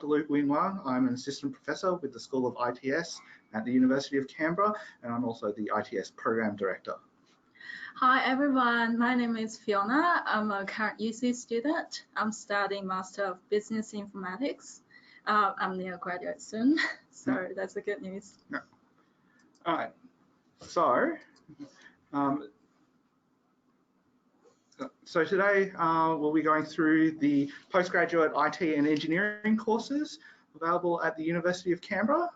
Luke Wing Wang. I'm an assistant professor with the School of ITS at the University of Canberra, and I'm also the ITS program director. Hi everyone, my name is Fiona. I'm a current UC student. I'm studying Master of Business Informatics. I'm near graduate soon, so that's the good news. Yeah. All right, so today we'll be going through the postgraduate IT and engineering courses available at the University of Canberra.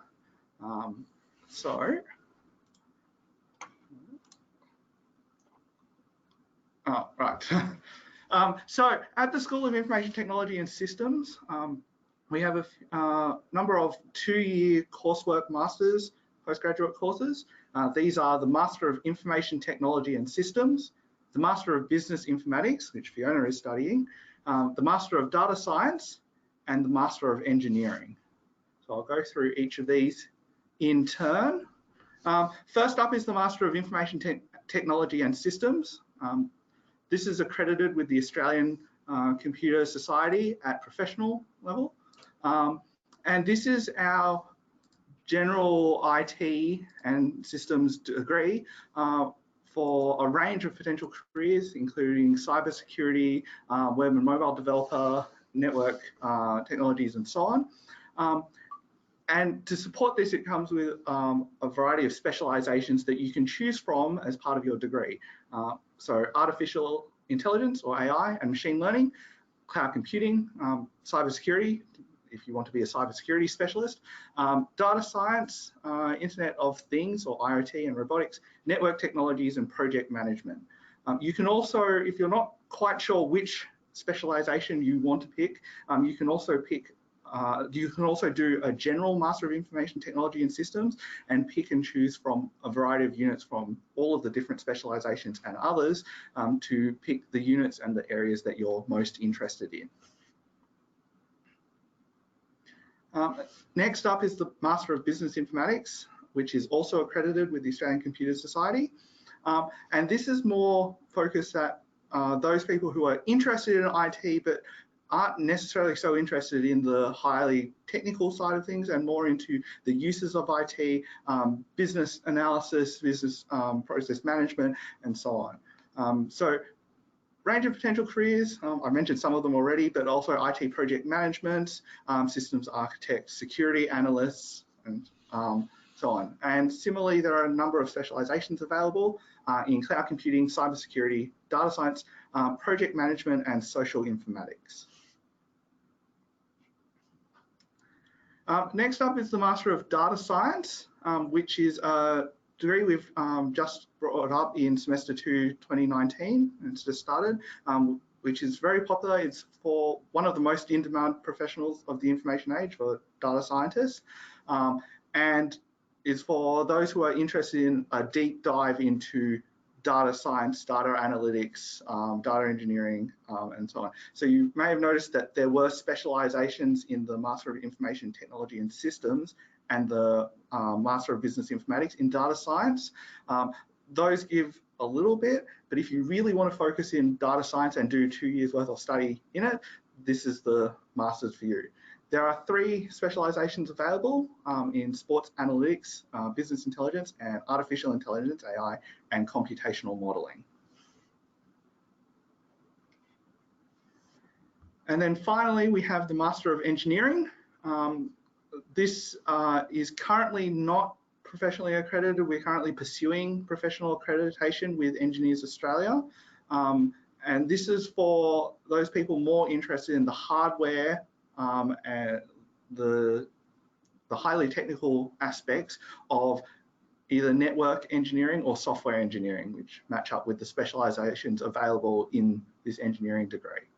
So at the School of Information Technology and Systems, we have a number of 2-year coursework masters postgraduate courses. These are the Master of Information Technology and Systems, the Master of Business Informatics, which Fiona is studying, the Master of Data Science, and the Master of Engineering. So I'll go through each of these in turn. First up is the Master of Information Technology and Systems. This is accredited with the Australian Computer Society at professional level. And this is our general IT and systems degree for a range of potential careers, including cybersecurity, web and mobile developer, network technologies, and so on. And to support this, it comes with a variety of specializations that you can choose from as part of your degree. So artificial intelligence or AI and machine learning, cloud computing, cybersecurity, if you want to be a cybersecurity specialist, data science, Internet of Things or IoT and robotics, network technologies, and project management. You can also, if you're not quite sure which specialization you want to pick, you can also do a general Master of Information Technology and Systems and pick and choose from a variety of units from all of the different specializations and others to pick the units and the areas that you're most interested in. Next up is the Master of Business Informatics, which is also accredited with the Australian Computer Society. And this is more focused at those people who are interested in IT but aren't necessarily so interested in the highly technical side of things and more into the uses of IT, business analysis, business process management, and so on. So range of potential careers, I mentioned some of them already, but also IT project management, systems architects, security analysts, and so on. And similarly, there are a number of specializations available in cloud computing, cybersecurity, data science, project management, and social informatics. Next up is the Master of Data Science, which is a degree we've just brought up in semester 2 2019. It's just started, which is very popular. It's for one of the most in-demand professionals of the information age, for data scientists, and is for those who are interested in a deep dive into data science, data analytics, data engineering, and so on. So you may have noticed that there were specializations in the Master of Information Technology and Systems and the Master of Business Informatics in data science. Those give a little bit, but if you really want to focus in data science and do 2 years worth of study in it, this is the Master's for you. There are 3 specializations available in sports analytics, business intelligence, and artificial intelligence, AI, and computational modeling. And then finally, we have the Master of Engineering. This is currently not professionally accredited. We're currently pursuing professional accreditation with Engineers Australia. And this is for those people more interested in the hardware and the highly technical aspects of either network engineering or software engineering, which match up with the specializations available in this engineering degree.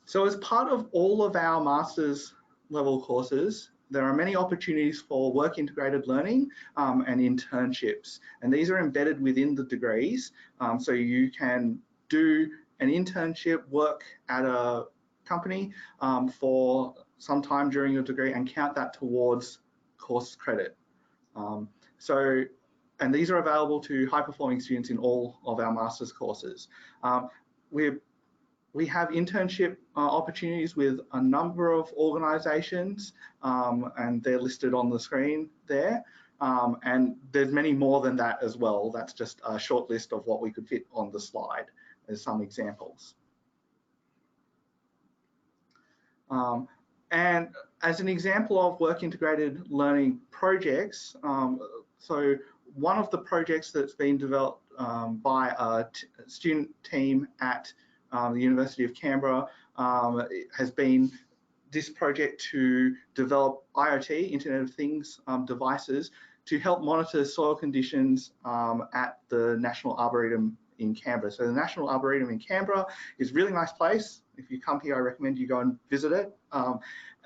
So as part of all of our master's level courses, there are many opportunities for work integrated learning and internships. And these are embedded within the degrees. So you can do an internship, work at a company for some time during your degree and count that towards course credit. And these are available to high performing students in all of our master's courses. We're We have internship opportunities with a number of organisations, and they're listed on the screen there. And there's many more than that as well. That's just a short list of what we could fit on the slide as some examples. And as an example of work integrated learning projects, so one of the projects that's been developed by a student team at the University of Canberra has been this project to develop IoT, Internet of Things devices to help monitor soil conditions at the National Arboretum in Canberra. So the National Arboretum in Canberra is a really nice place. If you come here, I recommend you go and visit it.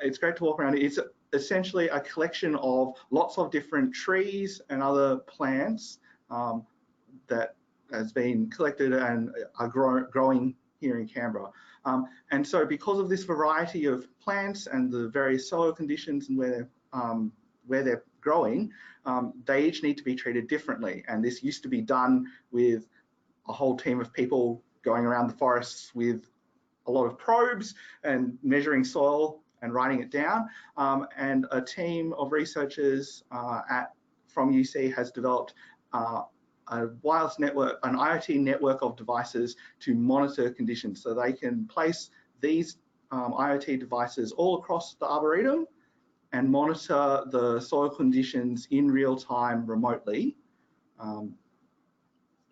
It's great to walk around. It's essentially a collection of lots of different trees and other plants that has been collected and are growing here in Canberra. And so because of this variety of plants and the various soil conditions and where they're growing, they each need to be treated differently. And this used to be done with a whole team of people going around the forests with a lot of probes and measuring soil and writing it down. And a team of researchers from UC has developed a wireless network, an IoT network of devices to monitor conditions. So they can place these IoT devices all across the Arboretum and monitor the soil conditions in real time remotely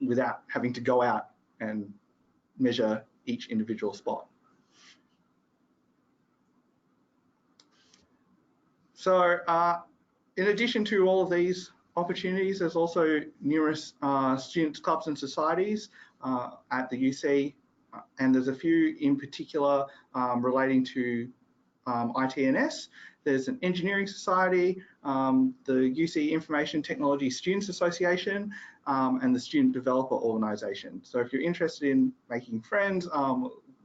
without having to go out and measure each individual spot. So in addition to all of these opportunities, there's also numerous students, clubs and societies at the UC, and there's a few in particular relating to ITNS. There's an engineering society, the UC Information Technology Students Association, and the Student Developer Organisation. So if you're interested in making friends,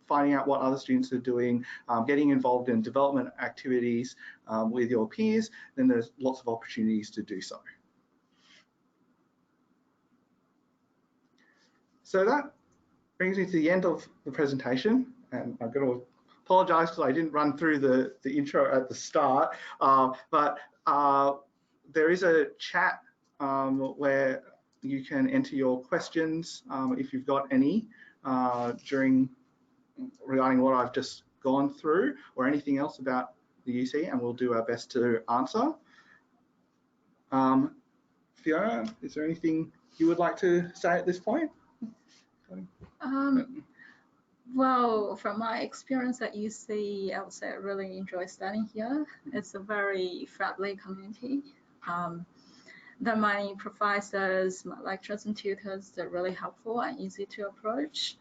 finding out what other students are doing, getting involved in development activities with your peers, then there's lots of opportunities to do so. So that brings me to the end of the presentation, and I'm going to apologise because I didn't run through the intro at the start, but there is a chat where you can enter your questions if you've got any regarding what I've just gone through or anything else about the UC, and we'll do our best to answer. Fiona, is there anything you would like to say at this point? Well, from my experience at UC, I would say I really enjoy studying here. It's a very friendly community. The many professors, my lecturers and tutors, they're really helpful and easy to approach.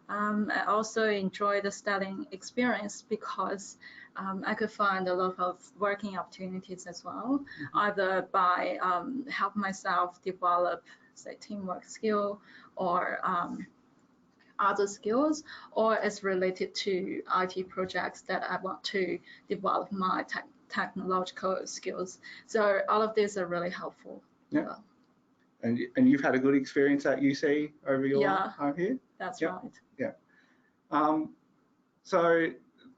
I also enjoy the studying experience because I could find a lot of working opportunities as well, either by helping myself develop, say, teamwork skill or other skills, or it's related to IT projects that I want to develop my technological skills. So all of these are really helpful. Yeah. And you've had a good experience at UC over your time here? That's right. Yeah. So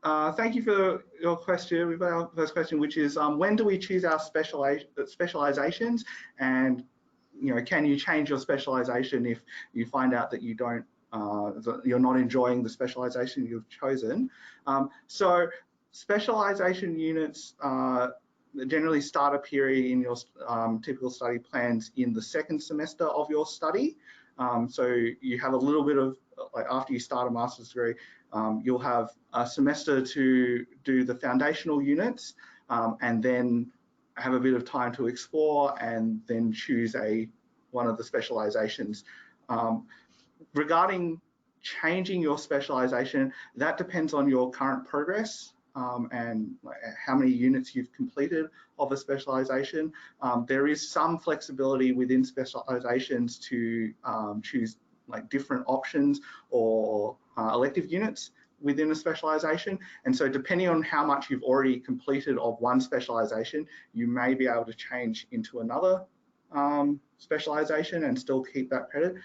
thank you for your question. We've got our first question, which is when do we choose our specializations, and can you change your specialization if you find out that you're not enjoying the specialization you've chosen? So specialization units generally start a period in your typical study plans in the second semester of your study. So you have a little bit of, like, after you start a master's degree, you'll have a semester to do the foundational units, and then have a bit of time to explore and then choose one of the specializations. Regarding changing your specialization, that depends on your current progress and how many units you've completed of a specialization. There is some flexibility within specializations to choose different options or elective units within a specialization. And so depending on how much you've already completed of one specialization, you may be able to change into another specialization and still keep that credit.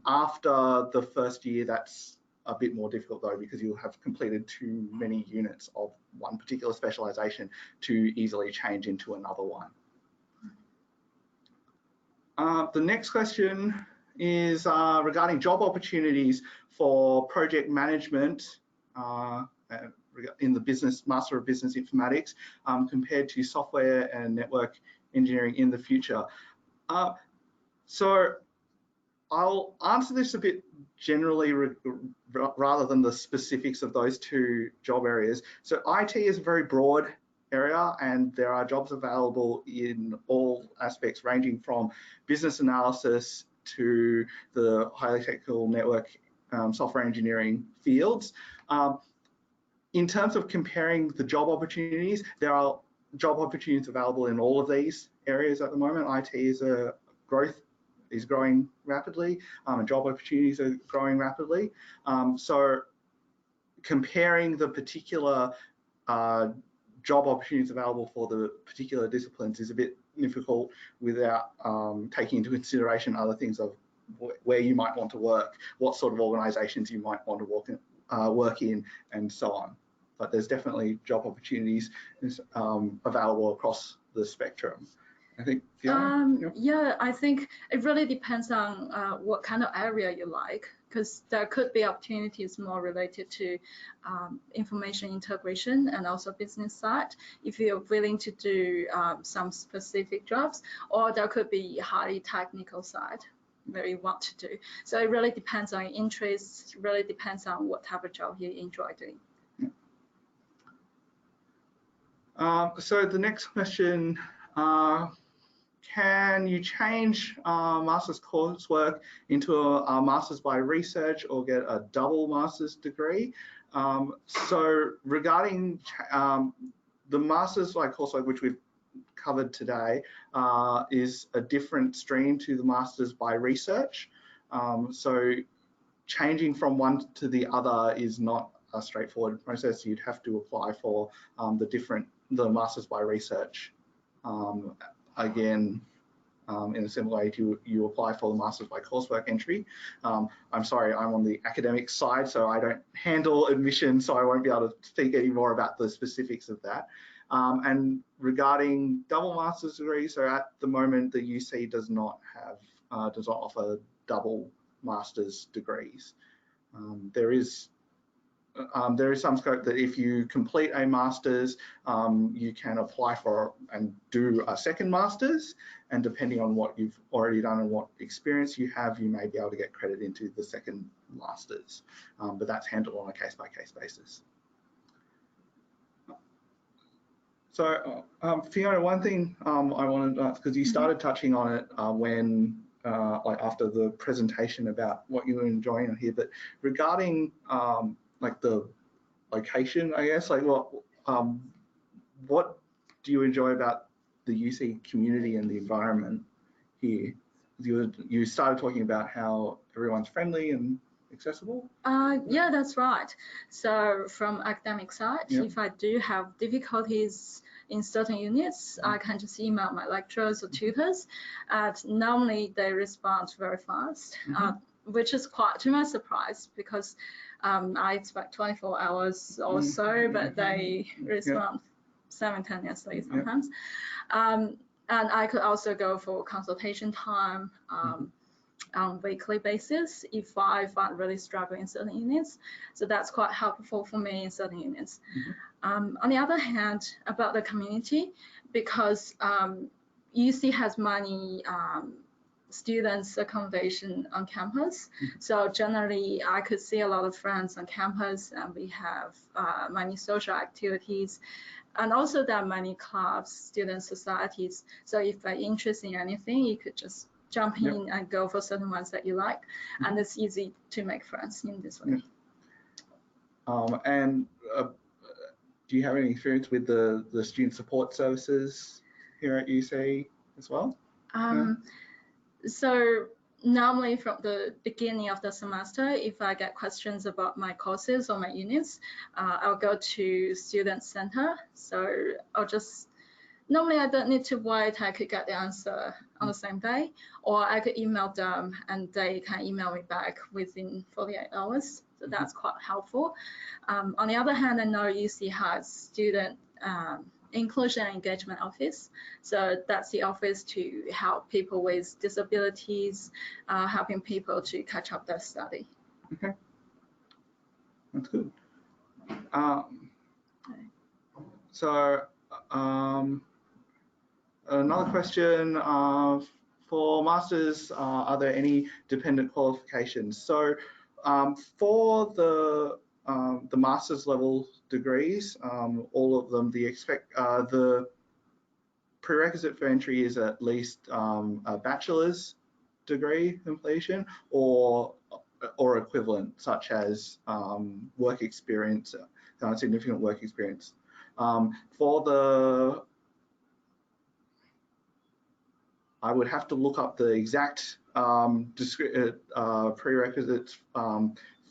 After the first year, that's a bit more difficult though, because you'll have completed too many units of one particular specialization to easily change into another one. The next question is regarding job opportunities for project management in the Master of Business Informatics compared to software and network engineering in the future. So I'll answer this a bit generally rather than the specifics of those two job areas. So IT is a very broad area, and there are jobs available in all aspects, ranging from business analysis to the highly technical network software engineering fields. In terms of comparing the job opportunities, there are job opportunities available in all of these areas at the moment. IT is growing rapidly, and job opportunities are growing rapidly. So comparing the particular job opportunities available for the particular disciplines is a bit difficult without taking into consideration other things of where you might want to work, what sort of organizations you might want to work in, and so on. But there's definitely job opportunities available across the spectrum. I think, yeah, I think it really depends on what kind of area you like, because there could be opportunities more related to information integration and also business side, if you're willing to do some specific jobs, or there could be highly technical side where you want to do. So it really depends on your interests, really depends on what type of job you enjoy doing. So the next question, can you change master's coursework into a master's by research or get a double master's degree? So regarding the master's by coursework, which we've covered today, is a different stream to the master's by research. So changing from one to the other is not a straightforward process. You'd have to apply for the master's by research. Again, in a similar way to you apply for the master's by coursework entry. I'm sorry, I'm on the academic side, so I don't handle admission, so I won't be able to speak any more about the specifics of that. And regarding double master's degrees, so at the moment the UC does not offer double master's degrees. There is some scope that if you complete a master's, you can apply for and do a second master's, and depending on what you've already done and what experience you have, you may be able to get credit into the second master's, but that's handled on a case-by-case basis. So Fiona, one thing I wanted to ask, because you started touching on it when like after the presentation about what you were enjoying here, but regarding like the location, I guess, like what do you enjoy about the UC community and the environment here? You started talking about how everyone's friendly and accessible. Yeah, that's right. So from academic side, if I do have difficulties in certain units, I can just email my lecturers or tutors, and normally they respond very fast, which is quite to my surprise, because I expect 24 hours or so, but they respond 7-10 years later sometimes. And I could also go for consultation time on a weekly basis if I find really struggling in certain units. So that's quite helpful for me in certain units. On the other hand, about the community, because UC has many students accommodation on campus. So generally I could see a lot of friends on campus, and we have many social activities, and also there are many clubs, student societies. So if you're interested in anything, you could just jump in and go for certain ones that you like, and it's easy to make friends in this way. And do you have any experience with the student support services here at UC as well? So normally from the beginning of the semester, if I get questions about my courses or my units, I'll go to student center. So normally I don't need to wait, I could get the answer on the same day, or I could email them and they can email me back within 48 hours. So that's quite helpful. On the other hand, I know UC has student inclusion and engagement office. So that's the office to help people with disabilities, helping people to catch up their study. Okay, that's good. So another question for masters, are there any dependent qualifications? So for the master's level degrees, all of them, the prerequisite for entry is at least a bachelor's degree completion or equivalent, such as work experience, significant work experience. For the, I would have to look up the exact prerequisites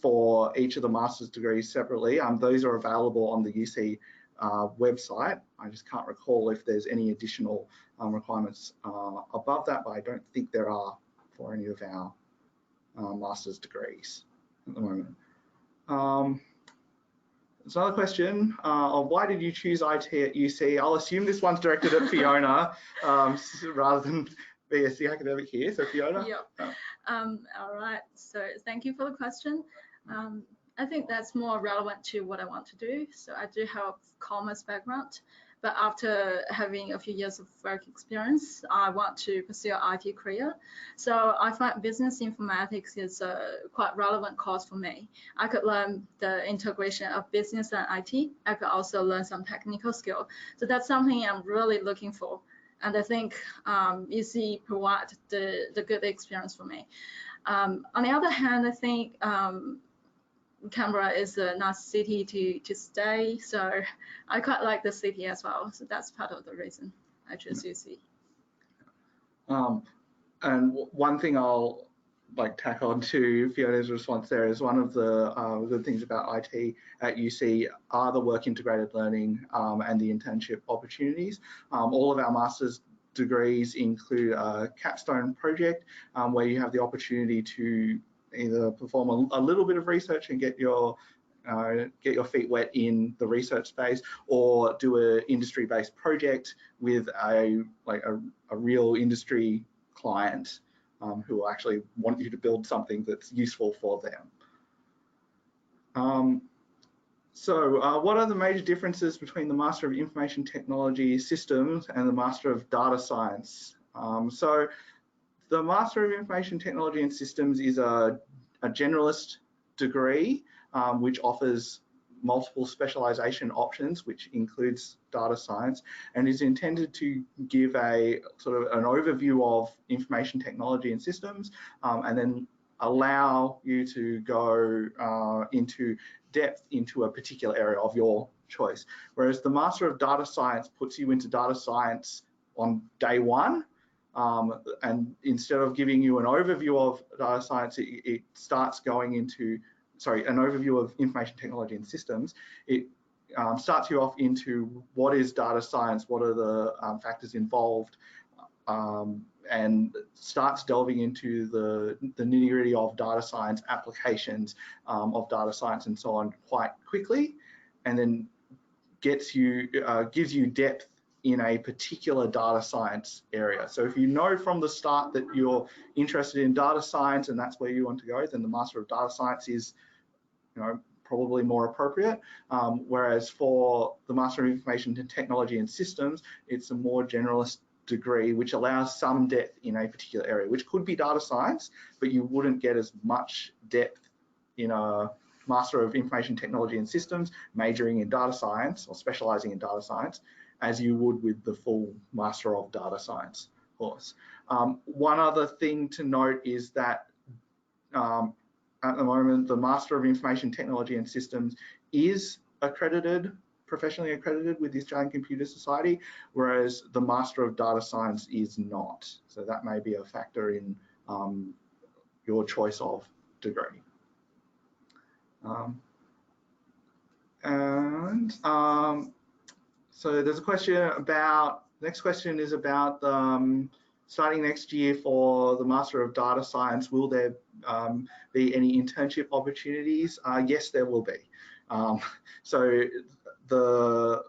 for each of the master's degrees separately. Those are available on the UC website. I just can't recall if there's any additional requirements above that, but I don't think there are for any of our master's degrees at the moment. There's another question of why did you choose IT at UC? I'll assume this one's directed at Fiona rather than BSc academic here. So Fiona? Yep. All right. So thank you for the question. I think that's more relevant to what I want to do. So I do have a commerce background, but after having a few years of work experience, I want to pursue an IT career. So I find business informatics is a quite relevant course for me. I could learn the integration of business and IT. I could also learn some technical skill. So that's something I'm really looking for. And I think UC provide the good experience for me. On the other hand, I think Canberra is a nice city to stay, so I quite like the city as well. So that's part of the reason I chose UC. And one thing I'll tack on to Fiona's response there is one of the good things about IT at UC are the work integrated learning and the internship opportunities. All of our master's degrees include a capstone project where you have the opportunity to either perform a little bit of research and get your feet wet in the research space, or do an industry-based project with a real industry client who will actually want you to build something that's useful for them. So what are the major differences between the Master of Information Technology Systems and the Master of Data Science? So the Master of Information Technology and Systems is a generalist degree which offers multiple specialization options, which includes data science, and is intended to give a sort of an overview of information technology and systems, and then allow you to go into depth into a particular area of your choice. Whereas the Master of Data Science puts you into data science on day one, and instead of giving you an overview of data science, it starts going into, sorry, an overview of information technology and systems. It starts you off into what is data science, what are the factors involved, and starts delving into the nitty-gritty of data science applications of data science and so on quite quickly, and then gives you depth in a particular data science area. So if you know from the start that you're interested in data science and that's where you want to go, then the Master of Data Science is, probably more appropriate. Whereas for the Master of Information Technology and Systems, it's a more generalist degree which allows some depth in a particular area, which could be data science, but you wouldn't get as much depth in a Master of Information Technology and Systems majoring in data science or specializing in data science as you would with the full Master of Data Science course. One other thing to note is that at the moment, the Master of Information Technology and Systems is accredited, professionally accredited with the Australian Computer Society, whereas the Master of Data Science is not. So that may be a factor in your choice of degree. So there's a question about, next question is about starting next year for the Master of Data Science, will there be any internship opportunities? Yes, there will be. So the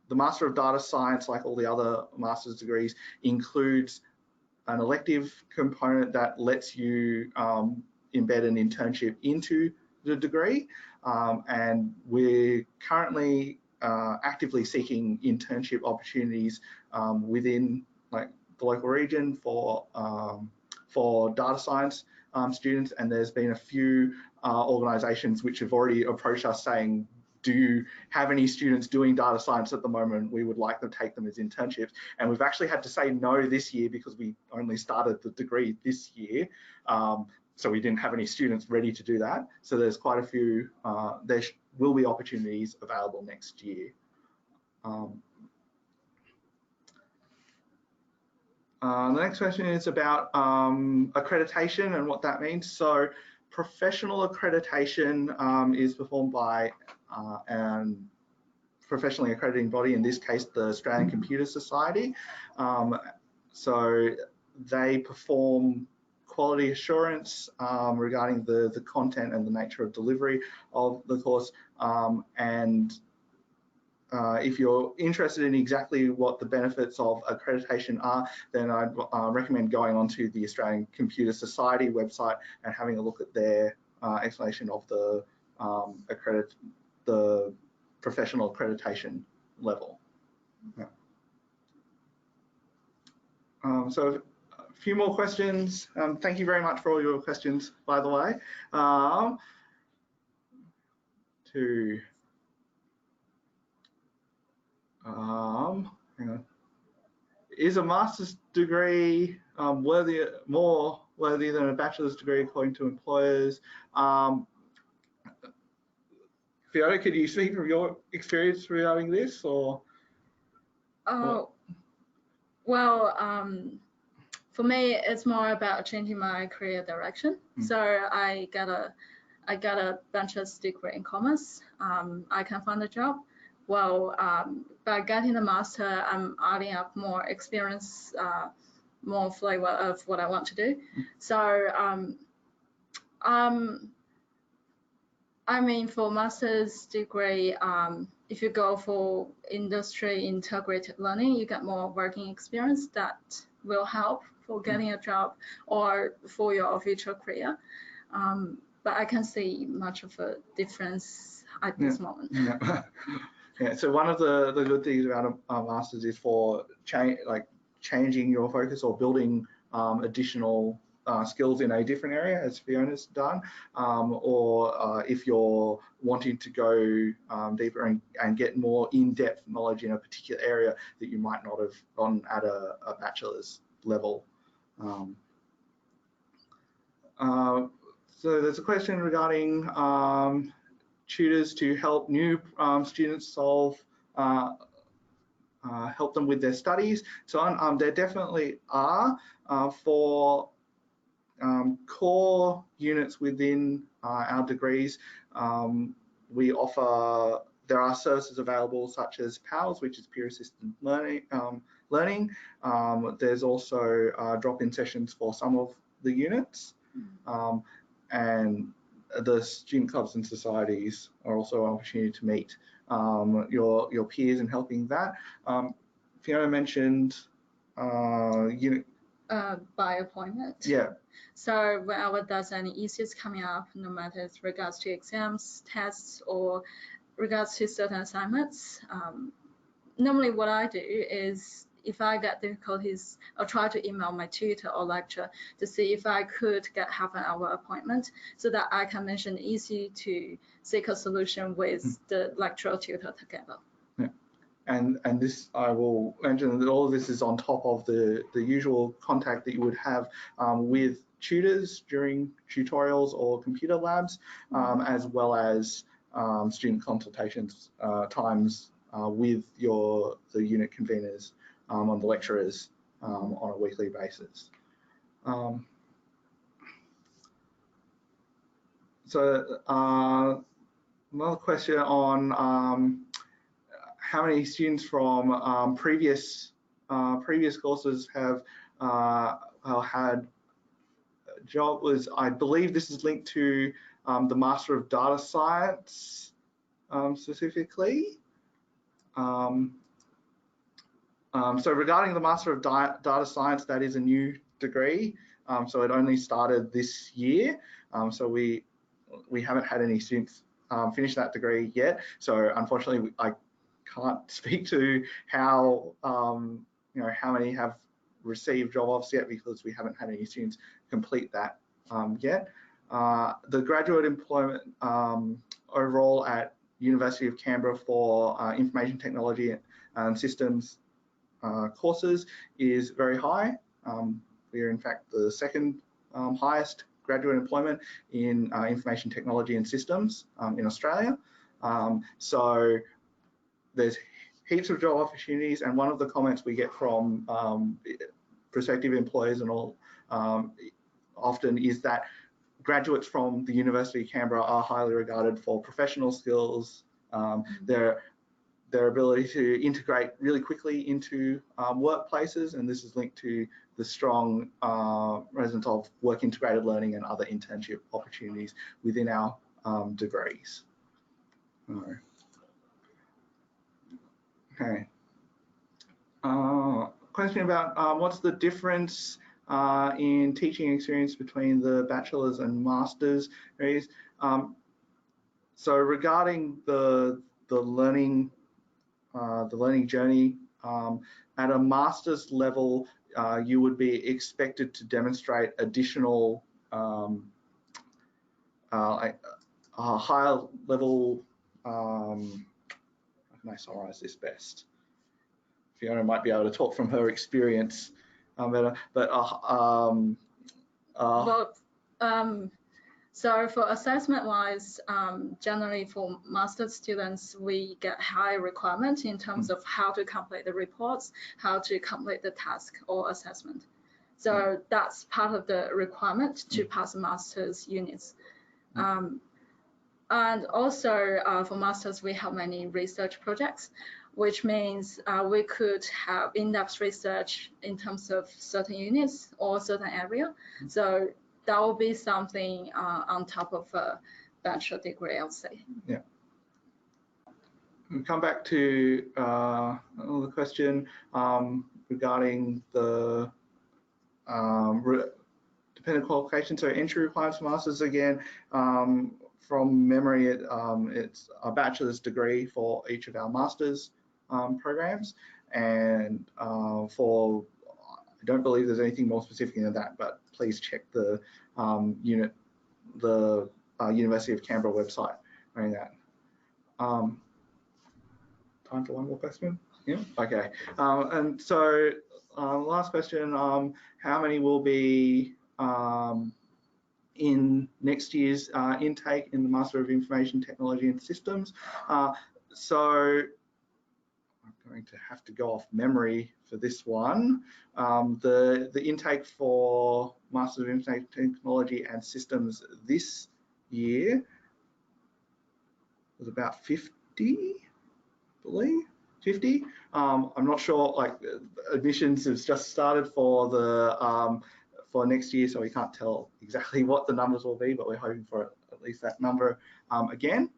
Master of Data Science, like all the other master's degrees, includes an elective component that lets you embed an internship into the degree. And we're currently actively seeking internship opportunities within like the local region for data science students. And there's been a few organisations which have already approached us saying, do you have any students doing data science at the moment? We would like to take them as internships. And we've actually had to say no this year because we only started the degree this year. So we didn't have any students ready to do that. So there's quite a few, there will be opportunities available next year. The next question is about accreditation and what that means. So professional accreditation is performed by an professionally accrediting body, in this case, the Australian Computer Society. So they perform quality assurance regarding the content and the nature of delivery of the course. And if you're interested in exactly what the benefits of accreditation are, then I'd recommend going onto the Australian Computer Society website and having a look at their explanation of the professional accreditation level. Yeah. So a few more questions. Thank you very much for all your questions, by the way. Hang on. Is a master's degree more worthy than a bachelor's degree according to employers? Fiona, could you speak from your experience regarding this, or? Well, for me, it's more about changing my career direction. So I got a bachelor's degree in commerce. I can find a job. Well, by getting the master, I'm adding up more experience, more flavor of what I want to do. So, I mean, for master's degree, if you go for industry integrated learning, you get more working experience that will help for getting a job or for your future career. But I can't see much of a difference at this moment. Yeah. Yeah, so one of the good things about a master's is for changing your focus or building additional skills in a different area, as Fiona's done, or if you're wanting to go deeper and get more in-depth knowledge in a particular area that you might not have gone at a bachelor's level. So there's a question regarding tutors to help new students help them with their studies. So there definitely are for core units within our degrees. We offer, there are services available such as PALS, which is peer assisted learning. There's also drop-in sessions for some of the units. And the student clubs and societies are also an opportunity to meet your peers and helping that. Fiona mentioned unit by appointment. Yeah. So whenever there's any issues coming up, no matter it's regards to exams, tests, or regards to certain assignments, normally what I do is if I get difficulties, I'll try to email my tutor or lecturer to see if I could get half an hour appointment so that I can mention easy to seek a solution with the lecturer or tutor together. Yeah. And this, I will mention that all of this is on top of the usual contact that you would have with tutors during tutorials or computer labs, as well as student consultations times with the unit conveners on the lecturers on a weekly basis. So another question on how many students from previous previous courses have had job was, I believe this is linked to the Master of Data Science specifically. So regarding the Master of Data Science, that is a new degree. So it only started this year. So we haven't had any students finish that degree yet. So unfortunately, I can't speak to how how many have received job offers yet, because we haven't had any students complete that yet. The graduate employment overall at University of Canberra for information technology and systems courses is very high. We are in fact the second highest graduate employment in information technology and systems in Australia. So there's heaps of job opportunities, and one of the comments we get from prospective employers and all often is that graduates from the University of Canberra are highly regarded for professional skills, their ability to integrate really quickly into workplaces, and this is linked to the strong presence of work integrated learning and other internship opportunities within our degrees. Okay. Question about what's the difference in teaching experience between the bachelor's and master's degrees. So regarding the learning journey, at a master's level, you would be expected to demonstrate additional a higher level. How can I summarize this best? Fiona might be able to talk from her experience better, but so for assessment wise, generally for master's students, we get high requirements in terms of how to complete the reports, how to complete the task or assessment. So that's part of the requirement to pass master's units. And also for masters, we have many research projects, which means we could have in-depth research in terms of certain units or certain area. So that will be something on top of a bachelor degree, I would say. Yeah. We'll come back to the question regarding the dependent qualification. So entry requirements for masters, again, from memory, it's a bachelor's degree for each of our master's programs, and I don't believe there's anything more specific than that, but please check the University of Canberra website around that. Time for one more question? Yeah, okay. And so last question, how many will be in next year's intake in the Master of Information Technology and Systems? So I'm going to have to go off memory for this one. The intake for Master of Information Technology and Systems this year was about 50, I believe, 50. I'm not sure, like admissions has just started for the for next year, so we can't tell exactly what the numbers will be, but we're hoping for at least that number again.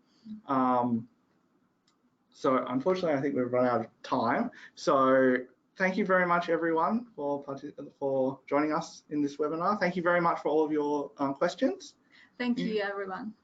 So unfortunately, I think we've run out of time. So thank you very much, everyone, for joining us in this webinar. Thank you very much for all of your questions. Thank you, everyone.